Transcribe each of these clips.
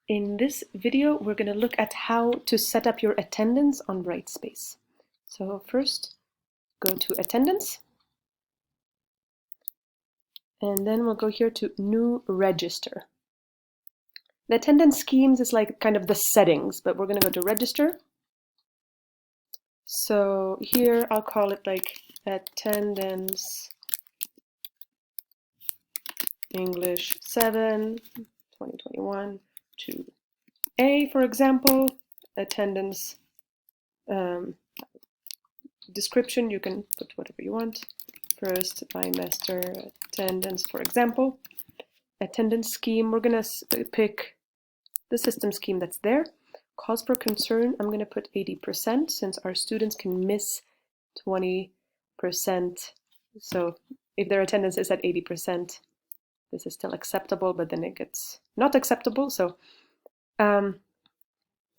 In this video, we're going to look at how to set up your attendance on Brightspace. So first, go to Attendance, and then we'll go here to New Register. The attendance schemes is like kind of the settings, but we're going to go to Register. So here I'll call it like Attendance English 7, 2021 to A, for example. Attendance description, you can put whatever you want. First bimester attendance, for example. Attendance scheme, we're going to pick the system scheme that's there. Cause for concern, I'm going to put 80% since our students can miss 20%. So if their attendance is at 80%, this is still acceptable, but then it gets not acceptable. So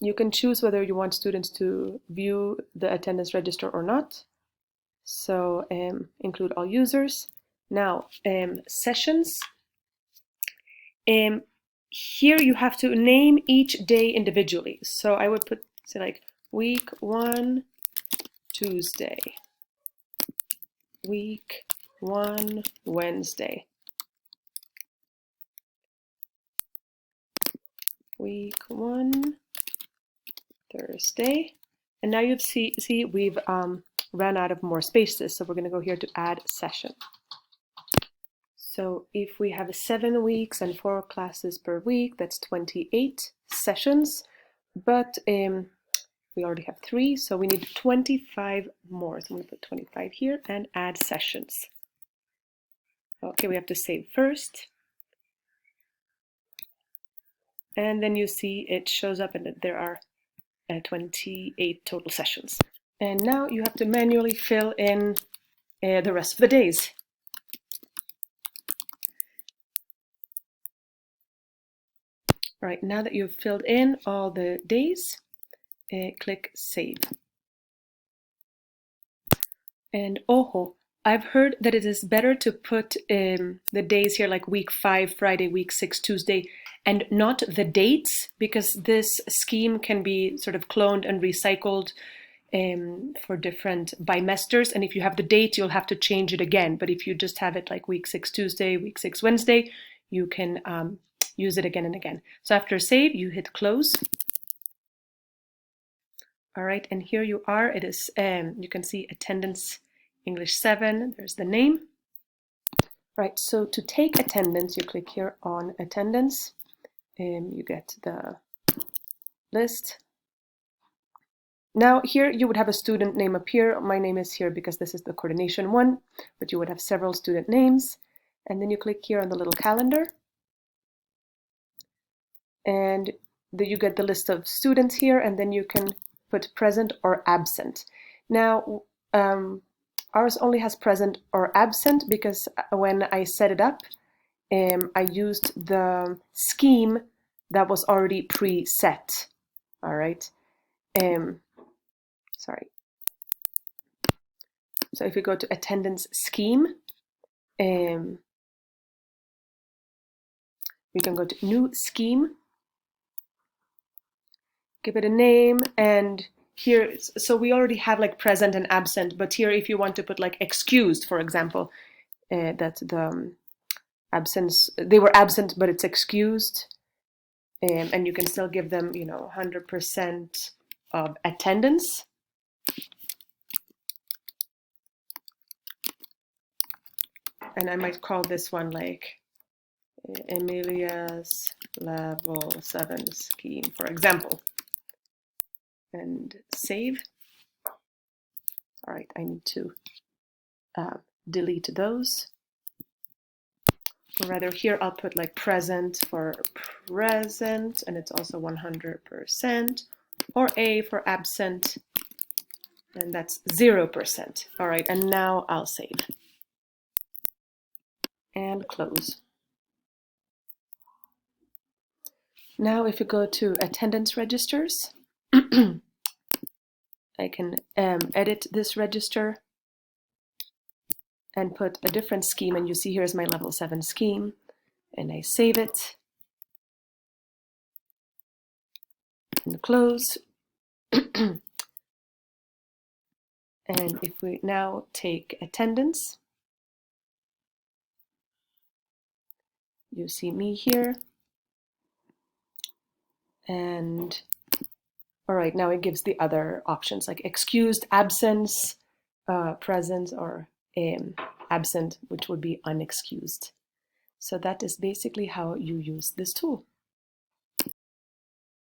you can choose whether you want students to view the attendance register or not. So include all users. Now, sessions. Here you have to name each day individually. So I would put, say, like week 1, Tuesday. Week 1, Wednesday. Week 1, Thursday. And now you see we've ran out of more spaces. So we're going to go here to add session. So if we have 7 weeks and 4 classes per week, that's 28 sessions. But we already have 3, so we need 25 more. So I'm going to put 25 here and add sessions. Okay, we have to save first. And then you see it shows up and there are 28 total sessions. And now you have to manually fill in the rest of the days. All right, now that you've filled in all the days, click Save. And I've heard that it is better to put the days here like week 5, Friday, week 6, Tuesday, and not the dates, because this scheme can be sort of cloned and recycled for different bimesters. And if you have the date, you'll have to change it again. But if you just have it like week 6, Tuesday, week 6, Wednesday, you can use it again and again. So after save, you hit close. All right, and here you are. It is, you can see attendance English 7, there's the name. Right, so to take attendance, you click here on attendance, and you get the list. Now here you would have a student name appear. My name is here because this is the coordination one, but you would have several student names. And then you click here on the little calendar. And then you get the list of students here, and then you can put present or absent. Now, ours only has present or absent because when I set it up, I used the scheme that was already preset. All right. Sorry. So if you go to attendance scheme, we can go to new scheme, give it a name, and here, so we already have like present and absent, but here if you want to put like excused, for example, that the absence, they were absent but it's excused, and you can still give them, 100% of attendance. And I might call this one like Emilia's level 7 scheme, for example. And save. All right, I need to delete those. Or rather, here I'll put like present for present, and it's also 100%, or A for absent, and that's 0%. All right, and now I'll save. And close. Now if you go to attendance registers, I can edit this register and put a different scheme, and you see here's my level 7 scheme, and I save it. and close. And if we now take attendance, you see me here. And all right, now it gives the other options like excused, absence, presence, or absent, which would be unexcused. So that is basically how you use this tool.